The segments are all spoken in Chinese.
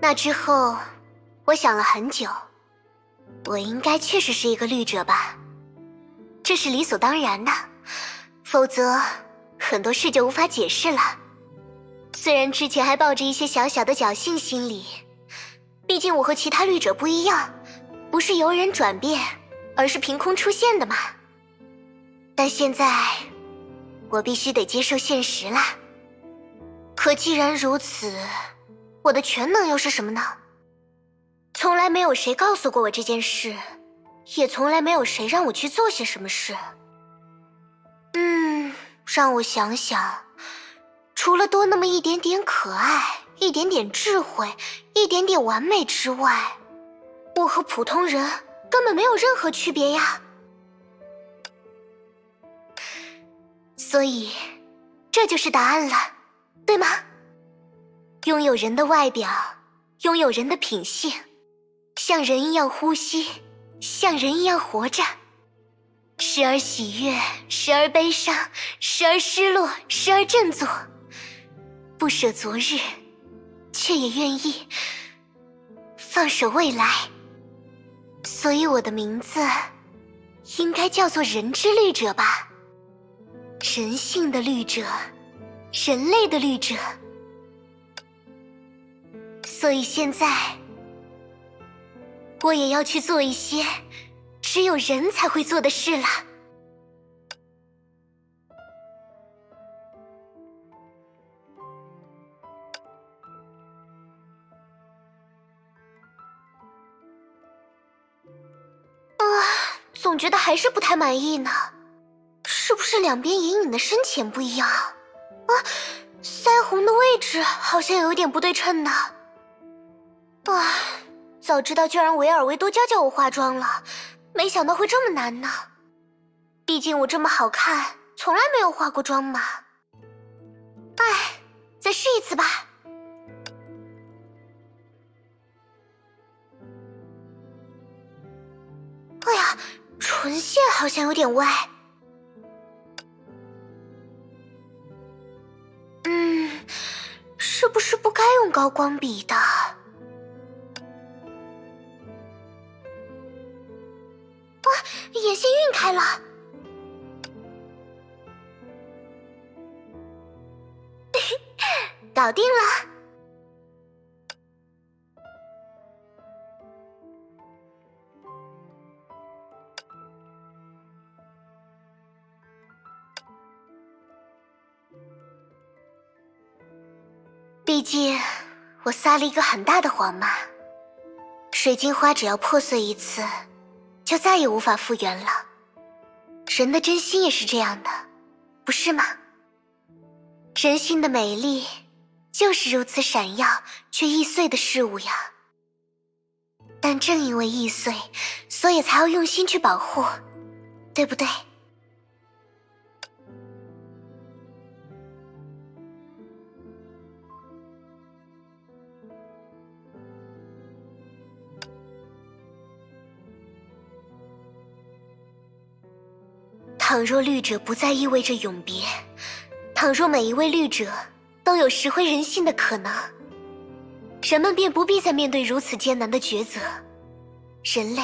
那之后，我想了很久，我应该确实是一个律者吧，这是理所当然的，否则很多事就无法解释了。虽然之前还抱着一些小小的侥幸心理，毕竟我和其他律者不一样，不是由人转变，而是凭空出现的嘛。但现在，我必须得接受现实啦。可既然如此，我的全能又是什么呢？从来没有谁告诉过我这件事，也从来没有谁让我去做些什么事。让我想想，除了多那么一点点可爱，一点点智慧，一点点完美之外，我和普通人根本没有任何区别呀。所以，这就是答案了，对吗？拥有人的外表，拥有人的品性，像人一样呼吸，像人一样活着，时而喜悦，时而悲伤，时而失落，时而振作，不舍昨日，却也愿意放手未来。所以我的名字应该叫做人之律者吧，人性的律者，人类的律者。所以现在，我也要去做一些只有人才会做的事了。总觉得还是不太满意呢，是不是两边隐隐的深浅不一样啊？腮红的位置好像有点不对称呢。早知道就让维尔维多教教我化妆了，没想到会这么难呢。毕竟我这么好看，从来没有化过妆嘛。再试一次吧。唇线好像有点歪。是不是不该用高光笔的？眼线晕开了。搞定了。毕竟我撒了一个很大的谎嘛，水晶花只要破碎一次，就再也无法复原了。人的真心也是这样的，不是吗？人心的美丽就是如此闪耀却易碎的事物呀。但正因为易碎，所以才要用心去保护，对不对？倘若律者不再意味着永别，倘若每一位律者都有拾回人心的可能，人们便不必再面对如此艰难的抉择，人类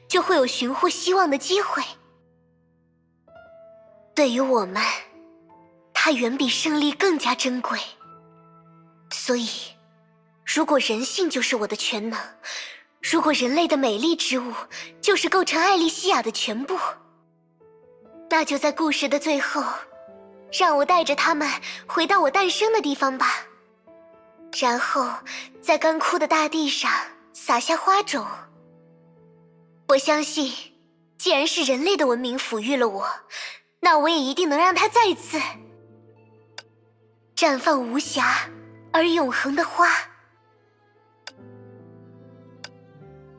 就会有寻获希望的机会。对于我们，它远比胜利更加珍贵。所以，如果人性就是我的全能，如果人类的美丽之物就是构成艾莉西亚的全部，那就在故事的最后，让我带着他们回到我诞生的地方吧，然后在干枯的大地上撒下花种。我相信，既然是人类的文明抚育了我，那我也一定能让它再次绽放无瑕而永恒的花。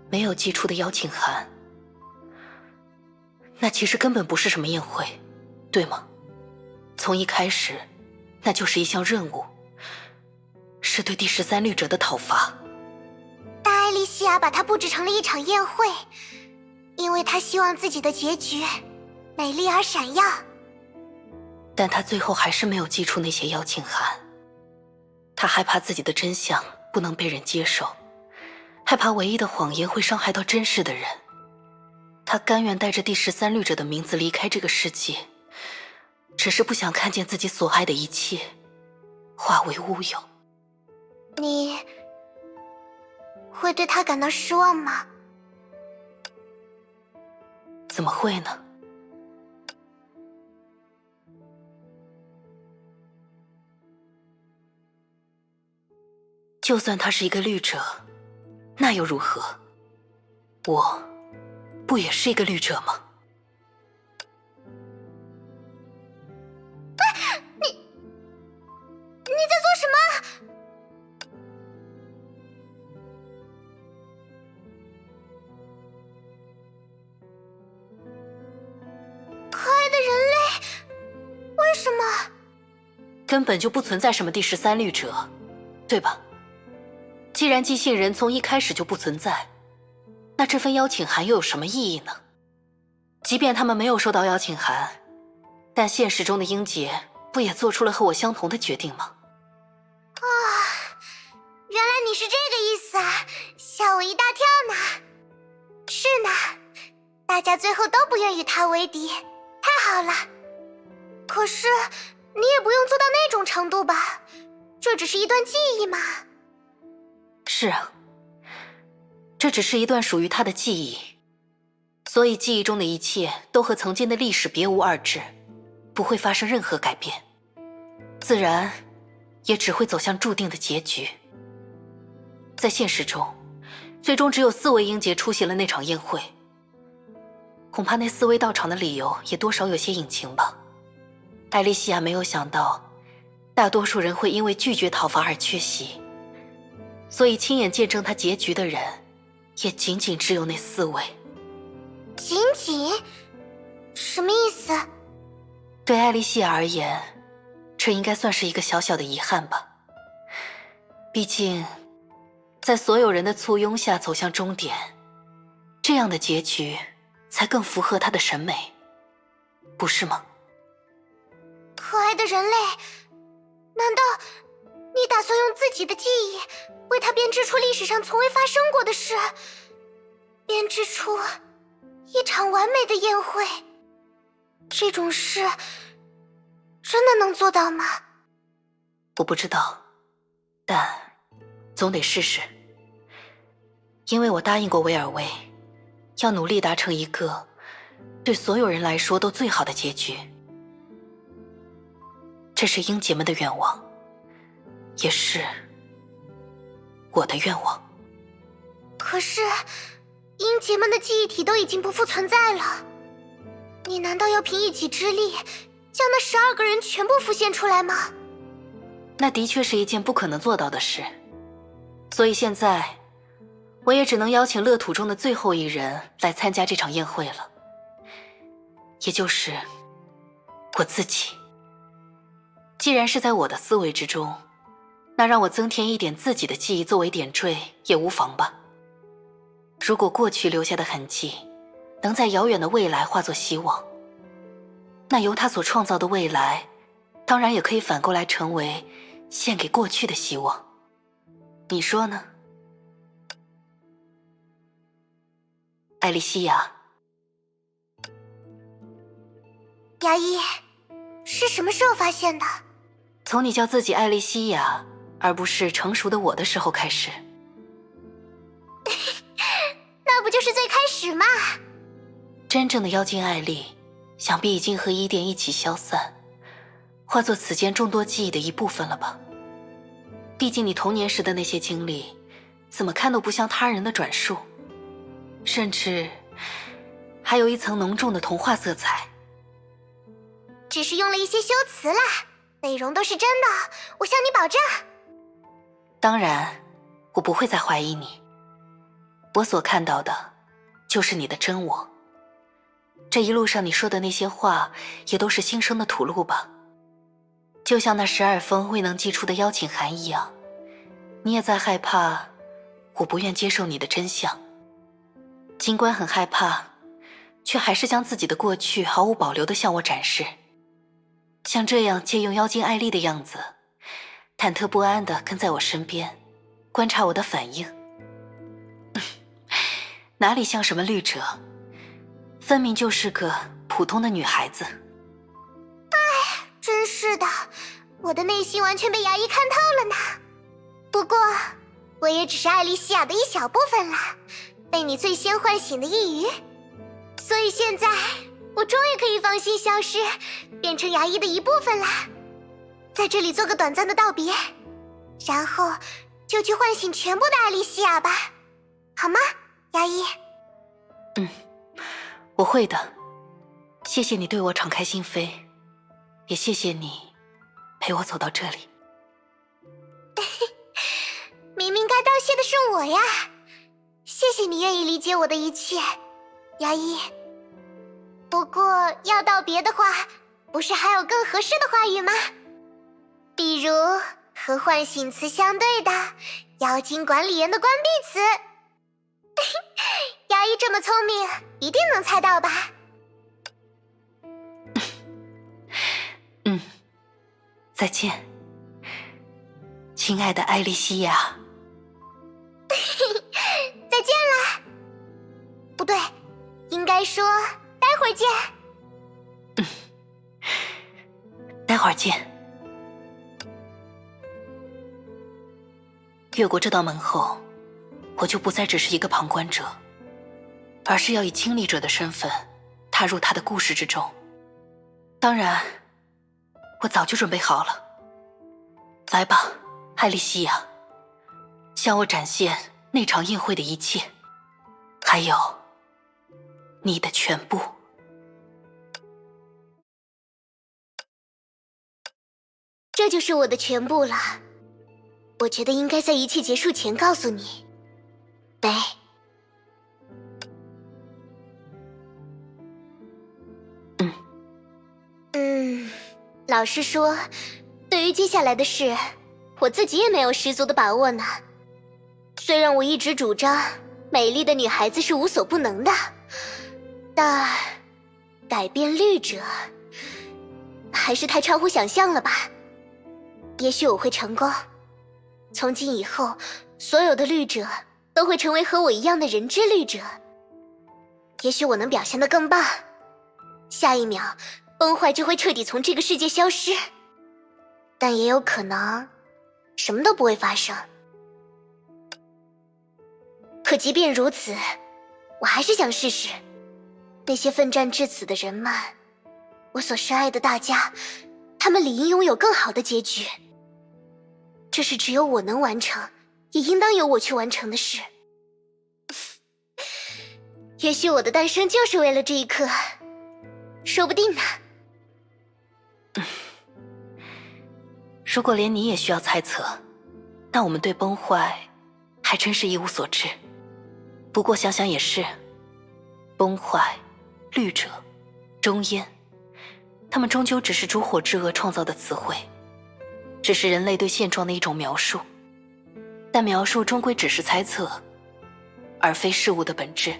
没有寄出的邀请函，那其实根本不是什么宴会，对吗？从一开始，那就是一项任务，是对第13律者的讨伐。大艾莉西亚把它布置成了一场宴会，因为她希望自己的结局美丽而闪耀。但她最后还是没有寄出那些邀请函，她害怕自己的真相不能被人接受，害怕唯一的谎言会伤害到真实的人。他甘愿带着第13律者的名字离开这个世界，只是不想看见自己所爱的一切化为乌有。你会对他感到失望吗？怎么会呢？就算他是一个律者，那又如何？我不也是一个律者吗？你在做什么？可爱的人类，为什么？根本就不存在什么第13律者，对吧？既然寄信人从一开始就不存在，那这份邀请函又有什么意义呢？即便他们没有收到邀请函，但现实中的英杰不也做出了和我相同的决定吗？啊，原来你是这个意思啊，吓我一大跳呢。是呢，大家最后都不愿与他为敌，太好了。可是你也不用做到那种程度吧，这只是一段记忆嘛。是啊，这只是一段属于他的记忆，所以记忆中的一切都和曾经的历史别无二致，不会发生任何改变，自然也只会走向注定的结局。在现实中，最终只有4位英杰出席了那场宴会，恐怕那4位到场的理由也多少有些隐情吧。艾莉西亚没有想到，大多数人会因为拒绝讨伐而缺席，所以亲眼见证他结局的人，也仅仅只有那4位。仅仅？什么意思？对艾莉西亚而言，这应该算是一个小小的遗憾吧。毕竟，在所有人的簇拥下走向终点，这样的结局才更符合他的审美，不是吗？可爱的人类，难道你打算用自己的记忆为他编织出历史上从未发生过的事，编织出一场完美的宴会？这种事真的能做到吗？我不知道，但总得试试。因为我答应过威尔威，要努力达成一个对所有人来说都最好的结局。这是英杰们的愿望，也是我的愿望。可是英杰们的记忆体都已经不复存在了，你难道要凭一己之力将那12个人全部浮现出来吗？那的确是一件不可能做到的事，所以现在我也只能邀请乐土中的最后一人来参加这场宴会了，也就是我自己。既然是在我的思维之中，那让我增添一点自己的记忆作为点缀也无妨吧。如果过去留下的痕迹能在遥远的未来化作希望，那由他所创造的未来当然也可以反过来成为献给过去的希望。你说呢？艾莉西亚。牙医，是什么时候发现的？从你叫自己艾莉西亚而不是成熟的我的时候开始。那不就是最开始吗？真正的妖精艾莉想必已经和伊甸一起消散，化作此间众多记忆的一部分了吧。毕竟你童年时的那些经历怎么看都不像他人的转述，甚至还有一层浓重的童话色彩。只是用了一些修辞啦，内容都是真的，我向你保证。当然，我不会再怀疑你。我所看到的就是你的真我。这一路上你说的那些话也都是新生的吐露吧，就像那12封未能寄出的邀请函一样，你也在害怕我不愿接受你的真相。尽管很害怕，却还是将自己的过去毫无保留地向我展示。像这样借用妖精艾丽的样子，忐忑不安地跟在我身边，观察我的反应。哪里像什么绿者，分明就是个普通的女孩子。真是的，我的内心完全被牙医看透了呢。不过，我也只是艾莉西亚的一小部分了，被你最先唤醒的一隅。所以现在，我终于可以放心消失，变成牙医的一部分了。在这里做个短暂的道别，然后就去唤醒全部的艾莉西亚吧，好吗，牙医？我会的。谢谢你对我敞开心扉，也谢谢你陪我走到这里。明明该道谢的是我呀，谢谢你愿意理解我的一切，牙医。不过要道别的话，不是还有更合适的话语吗？比如和唤醒词相对的妖精管理员的关闭词。牙医这么聪明，一定能猜到吧？再见，亲爱的艾莉西亚。再见啦！不对，应该说待会儿见。待会儿见。越过这道门后，我就不再只是一个旁观者，而是要以亲历者的身份踏入他的故事之中。当然，我早就准备好了。来吧，艾莉西亚，向我展现那场宴会的一切，还有你的全部。这就是我的全部了。我觉得应该在一切结束前告诉你，贝。老实说，对于接下来的事，我自己也没有十足的把握呢。虽然我一直主张美丽的女孩子是无所不能的，但改变绿者还是太超乎想象了吧。也许我会成功，从今以后，所有的绿者都会成为和我一样的人之绿者。也许我能表现得更棒，下一秒崩坏就会彻底从这个世界消失，但也有可能什么都不会发生。可即便如此，我还是想试试，那些奋战至此的人们，我所深爱的大家，他们理应拥有更好的结局。这是只有我能完成，也应当由我去完成的事。也许我的诞生就是为了这一刻，说不定呢。如果连你也需要猜测，那我们对崩坏还真是一无所知。不过想想也是，崩坏、绿者、终焉，他们终究只是烛火之蛾创造的词汇，只是人类对现状的一种描述。但描述终归只是猜测，而非事物的本质。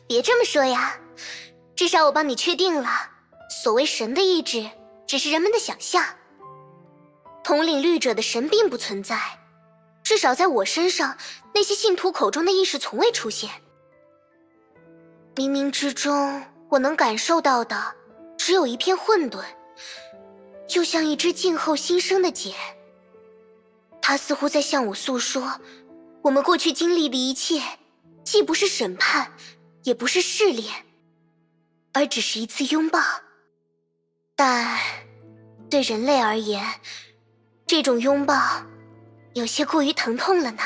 别这么说呀，至少我帮你确定了，所谓神的意志只是人们的想象，统领绿者的神并不存在，至少在我身上，那些信徒口中的意识从未出现。冥冥之中，我能感受到的只有一片混沌，就像一只静候新生的茧。它似乎在向我诉说，我们过去经历的一切，既不是审判，也不是试炼，而只是一次拥抱。但对人类而言，这种拥抱有些过于疼痛了呢。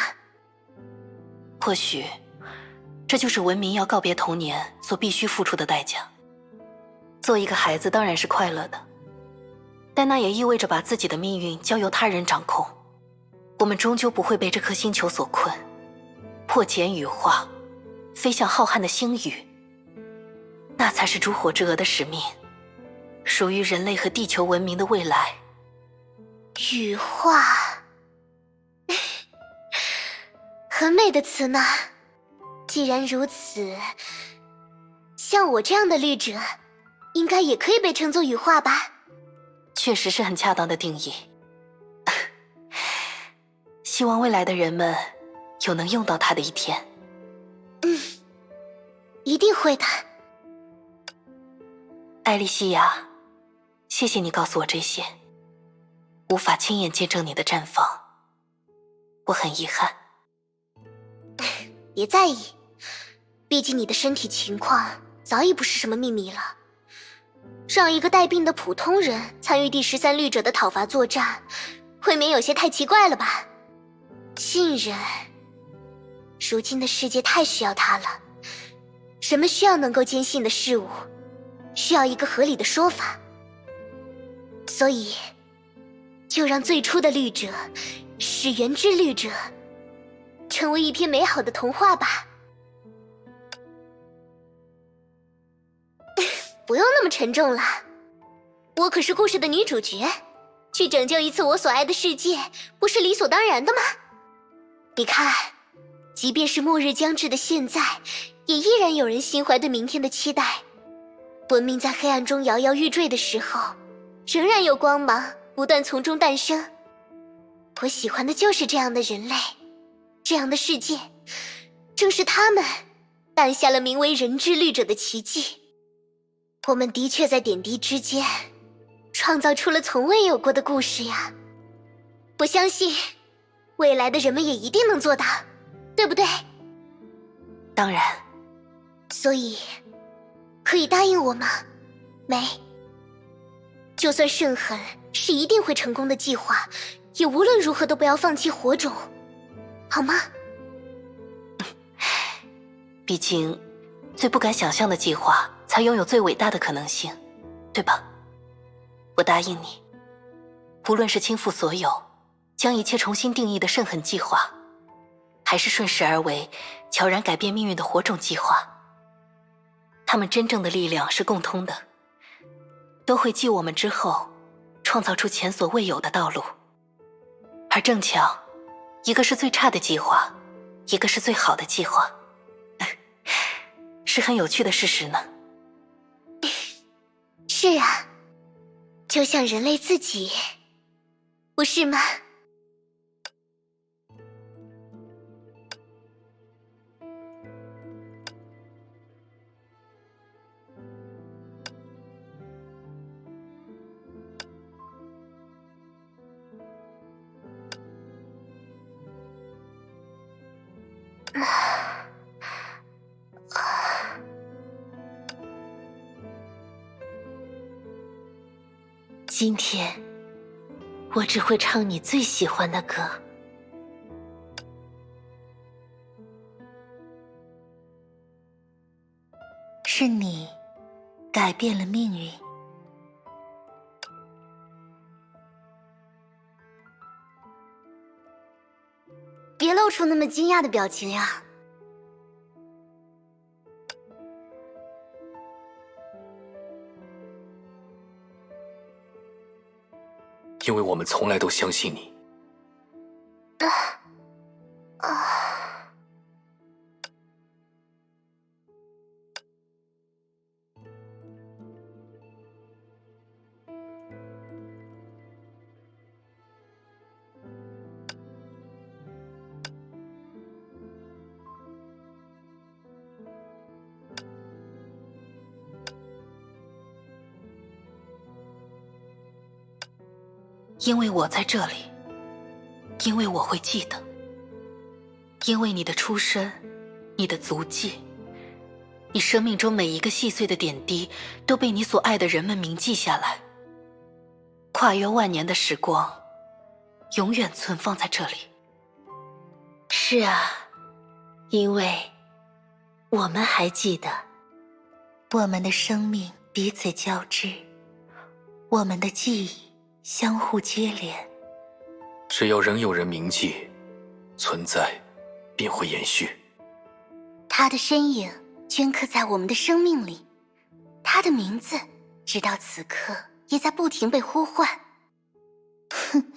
或许这就是文明要告别童年所必须付出的代价。做一个孩子当然是快乐的，但那也意味着把自己的命运交由他人掌控。我们终究不会被这颗星球所困，破茧羽化，飞向浩瀚的星宇，那才是烛火之蛾的使命，属于人类和地球文明的未来。羽化，很美的词呢。既然如此，像我这样的绿者，应该也可以被称作羽化吧？确实是很恰当的定义。希望未来的人们有能用到它的一天。一定会的。艾莉西亚，谢谢你告诉我这些，无法亲眼见证你的绽放，我很遗憾。别在意，毕竟你的身体情况早已不是什么秘密了。让一个带病的普通人参与第13律者的讨伐作战，未免有些太奇怪了吧？信任，如今的世界太需要它了。人们需要能够坚信的事物，需要一个合理的说法。所以，就让最初的律者，始源之律者，成为一篇美好的童话吧。不用那么沉重了，我可是故事的女主角，去拯救一次我所爱的世界，不是理所当然的吗？你看，即便是末日将至的现在，也依然有人心怀对明天的期待。文明在黑暗中摇摇欲坠的时候，仍然有光芒不断从中诞生。我喜欢的就是这样的人类，这样的世界，正是他们诞下了名为人之律者的奇迹。我们的确在点滴之间创造出了从未有过的故事呀。我相信未来的人们也一定能做到，对不对？当然。所以可以答应我吗，梅？就算圣痕是一定会成功的计划，也无论如何都不要放弃火种，好吗？毕竟最不敢想象的计划才拥有最伟大的可能性，对吧？我答应你，无论是倾覆所有，将一切重新定义的圣痕计划，还是顺势而为，悄然改变命运的火种计划，他们真正的力量是共通的，都会继我们之后创造出前所未有的道路。而正巧，一个是最差的计划，一个是最好的计划，是很有趣的事实呢。是啊，就像人类自己，不是吗？今天，我只会唱你最喜欢的歌。是你改变了命运。别露出那么惊讶的表情呀。因为我们从来都相信你。因为我在这里，因为我会记得，因为你的出身，你的足迹，你生命中每一个细碎的点滴都被你所爱的人们铭记下来，跨越万年的时光，永远存放在这里。是啊，因为我们还记得，我们的生命彼此交织，我们的记忆相互接连，只要仍有人铭记，存在便会延续。他的身影镌刻在我们的生命里，他的名字直到此刻也在不停被呼唤。哼，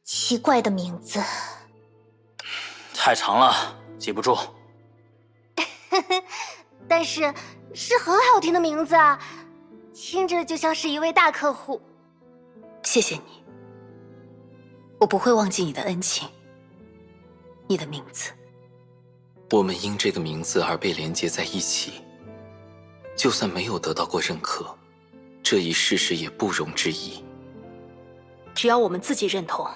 奇怪的名字。太长了，记不住。但是很好听的名字啊，听着就像是一位大客户。谢谢你，我不会忘记你的恩情。你的名字。我们因这个名字而被连接在一起，就算没有得到过认可，这一事实也不容置疑。只要我们自己认同，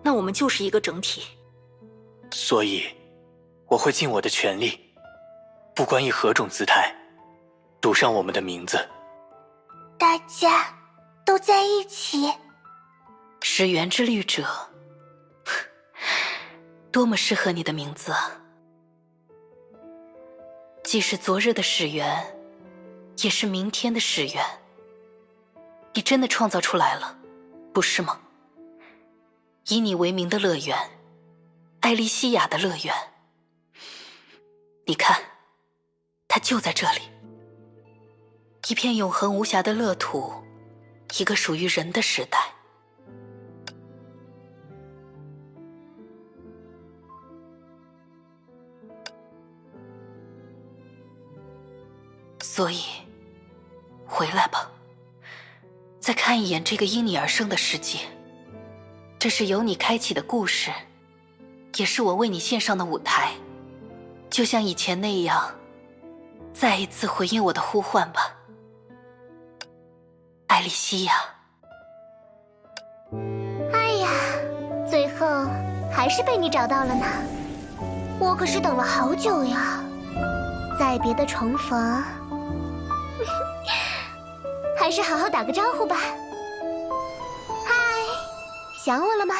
那我们就是一个整体。所以，我会尽我的全力，不管以何种姿态，读上我们的名字。大家都在一起。始源之律者，多么适合你的名字啊！既是昨日的始源，也是明天的始源。你真的创造出来了，不是吗？以你为名的乐园，艾莉西亚的乐园。你看，它就在这里，一片永恒无瑕的乐土，一个属于人的时代。所以，回来吧，再看一眼这个因你而生的世界。这是由你开启的故事，也是我为你献上的舞台。就像以前那样，再一次回应我的呼唤吧，艾莉西亚。哎呀，最后还是被你找到了呢。我可是等了好久呀。再别的重逢，还是好好打个招呼吧。嗨，想我了吗？